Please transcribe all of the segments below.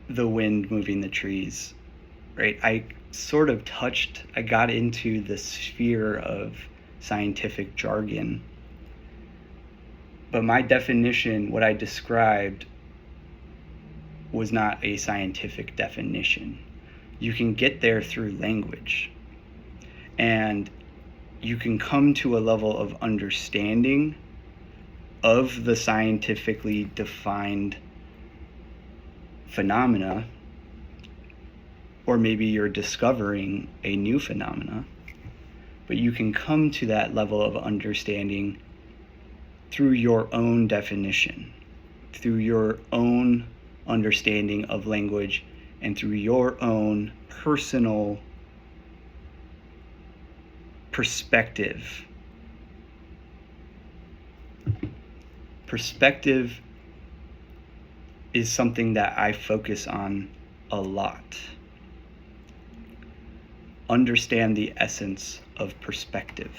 the wind moving the trees, right? I got into the sphere of scientific jargon, but my definition, what I described, was not a scientific definition. You can get there through language, and you can come to a level of understanding of the scientifically defined phenomena, or maybe you're discovering a new phenomena, but you can come to that level of understanding through your own definition, through your own understanding of language, and through your own personal perspective. Perspective is something that I focus on a lot. Understand the essence of perspective.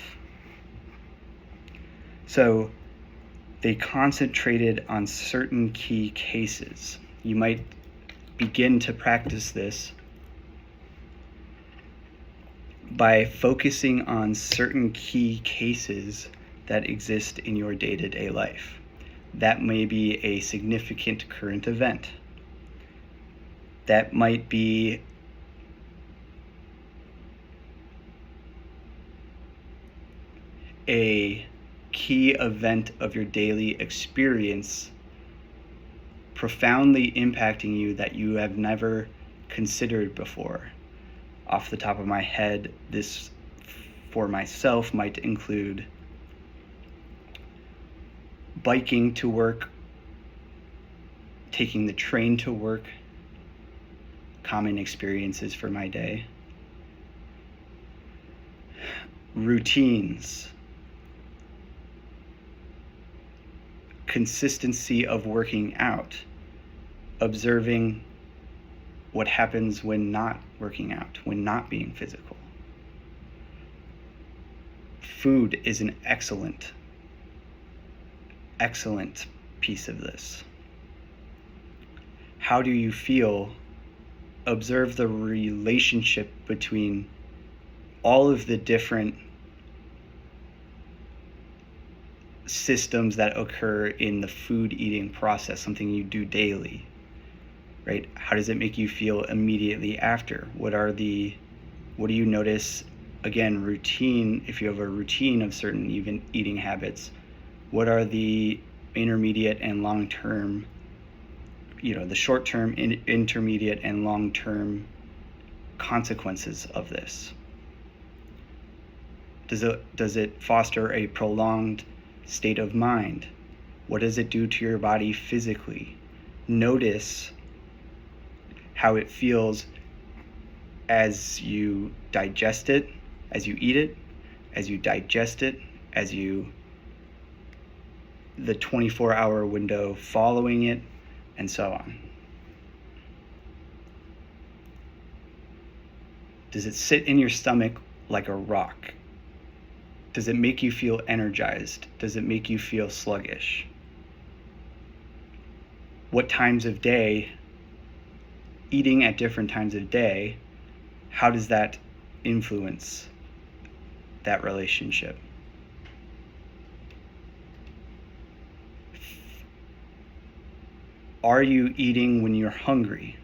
So they concentrated on certain key cases. You might begin to practice this by focusing on certain key cases that exist in your day-to-day life. That may be a significant current event. That might be a key event of your daily experience, profoundly impacting you that you have never considered before. Off the top of my head, this for myself might include biking to work, taking the train to work, common experiences for my day. Routines, consistency of working out, observing what happens when not working out, when not being physical. Food is an excellent piece of this. How do you feel? Observe the relationship between all of the different systems that occur in the food eating process, something you do daily, right? How does it make you feel immediately after? What do you notice? Again, routine, if you have a routine of certain even eating habits, what are the intermediate and long-term, the short-term, intermediate, and long-term consequences of this? Does it foster a prolonged state of mind? What does it do to your body physically? Notice how it feels as you digest it, as you eat it, as you digest it, the 24-hour window following it, and so on. Does it sit in your stomach like a rock? Does it make you feel energized? Does it make you feel sluggish? What times of day, eating at different times of day, how does that influence that relationship? Are you eating when you're hungry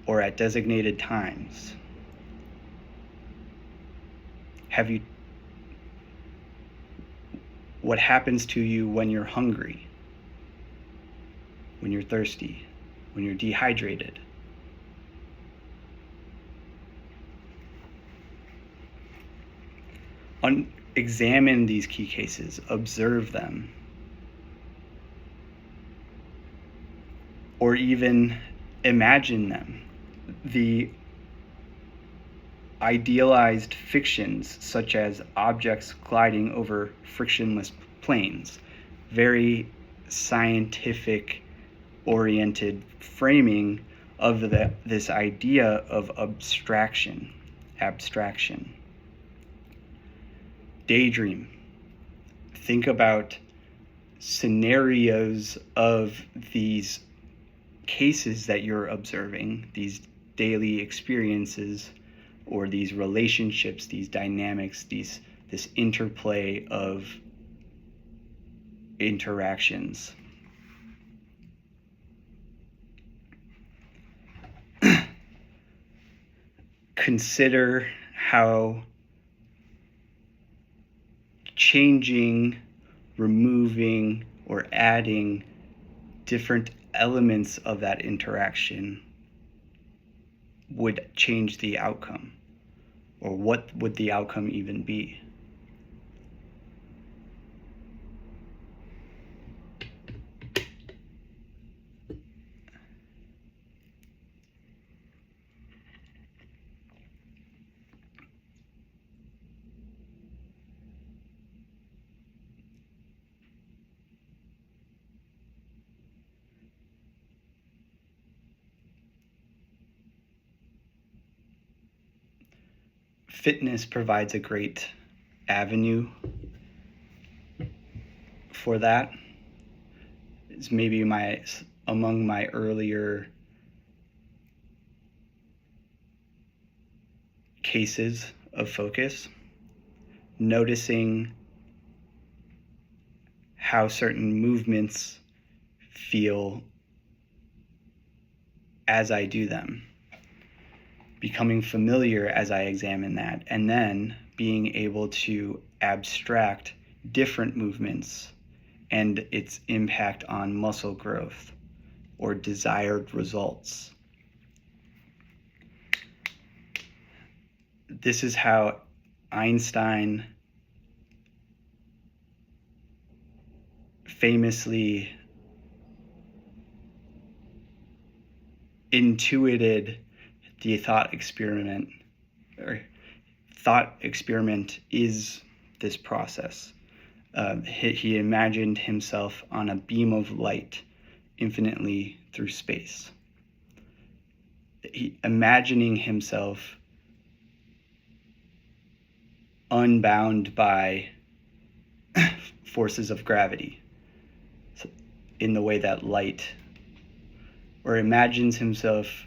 or at designated times? What happens to you when you're hungry, when you're thirsty, when you're dehydrated? Examine these key cases, observe them, or even imagine them. The idealized fictions, such as objects gliding over frictionless planes, very scientific oriented framing of this idea of abstraction. Daydream. Think about scenarios of these cases that you're observing, these daily experiences or these relationships, these dynamics, this interplay of interactions. Consider how changing, removing, or adding different elements of that interaction would change the outcome, or what would the outcome even be? Fitness provides a great avenue for that. It's maybe among my earlier cases of focus, noticing how certain movements feel as I do them, becoming familiar as I examine that, and then being able to abstract different movements and its impact on muscle growth or desired results. This is how Einstein famously intuited the thought experiment, or thought experiment is this process. He imagined himself on a beam of light infinitely through space. Imagining himself unbound by forces of gravity in the way that light, or imagines himself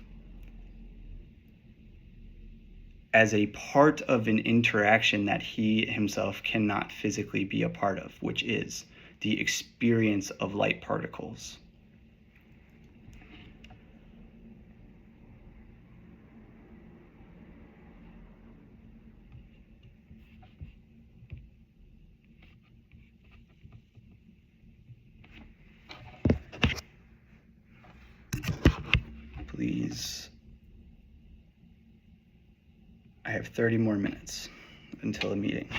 as a part of an interaction that he himself cannot physically be a part of, which is the experience of light particles. Please. I have 30 more minutes until the meeting.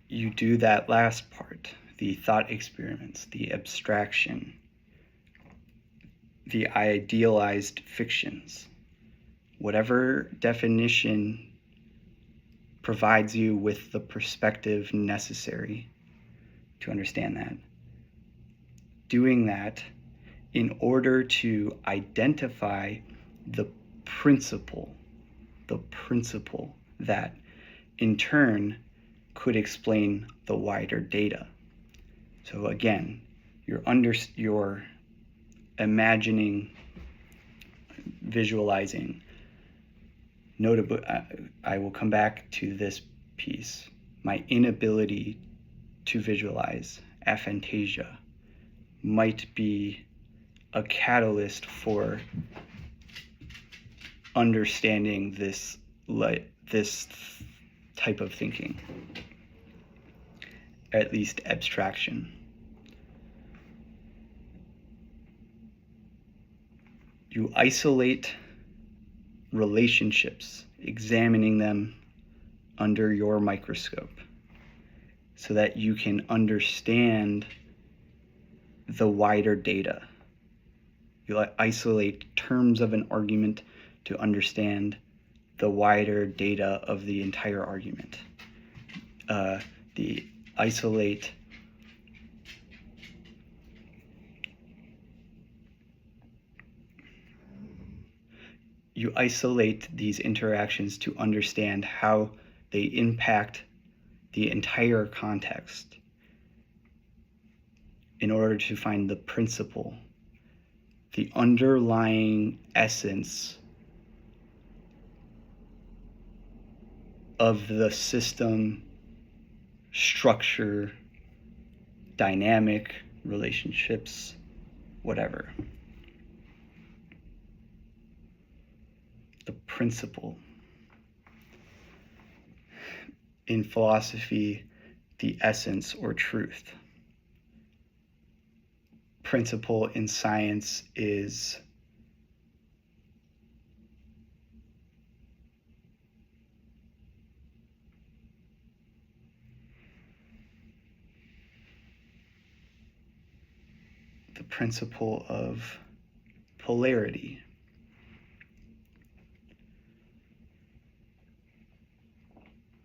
You do that last part, the thought experiments, the abstraction, the idealized fictions. Whatever definition provides you with the perspective necessary to understand that. Doing that in order to identify the principle that in turn could explain the wider data. So again, you're imagining, visualizing. Notably, I will come back to this piece. My inability to visualize, aphantasia, might be a catalyst for understanding this type of thinking, at least abstraction. You isolate relationships, examining them under your microscope so that you can understand the wider data. You isolate terms of an argument to understand the wider data of the entire argument. The isolate you isolate these interactions to understand how they impact the entire context in order to find the principle, the underlying essence of the system, structure, dynamic, relationships, whatever. The principle. In philosophy, the essence or truth. Principle in science is the principle of polarity.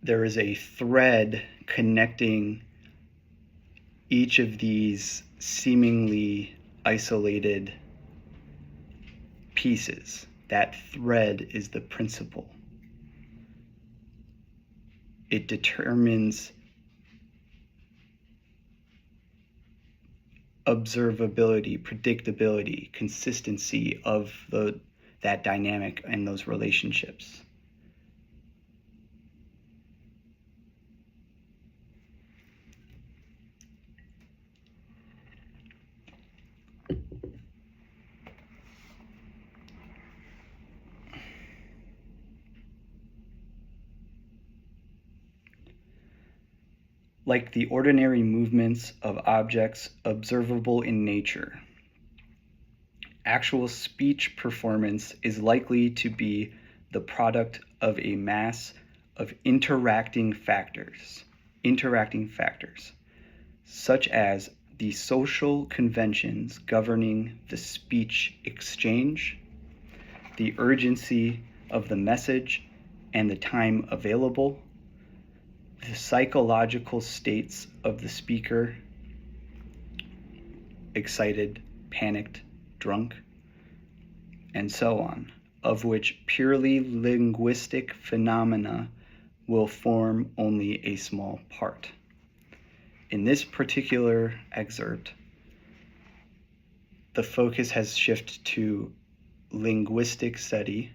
There is a thread connecting each of these seemingly isolated pieces. That thread is the principle. It determines observability, predictability, consistency of that dynamic and those relationships. Like the ordinary movements of objects observable in nature, actual speech performance is likely to be the product of a mass of interacting factors, such as the social conventions governing the speech exchange, the urgency of the message and the time available, the psychological states of the speaker, excited, panicked, drunk, and so on, of which purely linguistic phenomena will form only a small part. In this particular excerpt, the focus has shifted to linguistic study,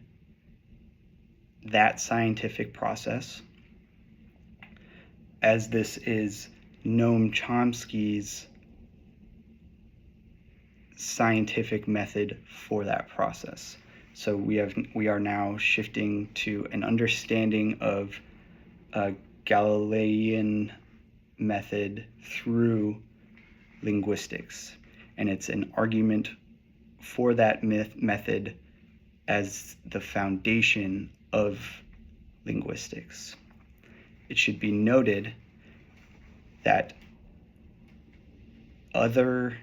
that scientific process, as this is Noam Chomsky's scientific method for that process. So we are now shifting to an understanding of a Galilean method through linguistics, and it's an argument for that method as the foundation of linguistics. It should be noted that other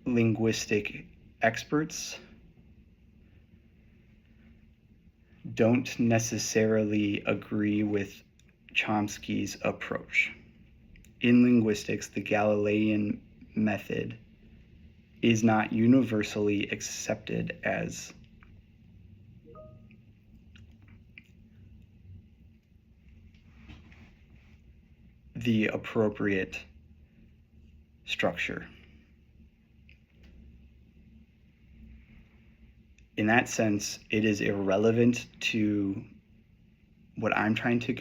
linguistic experts don't necessarily agree with Chomsky's approach. In linguistics, the Galilean method is not universally accepted as the appropriate structure. In that sense, it is irrelevant to what I'm trying to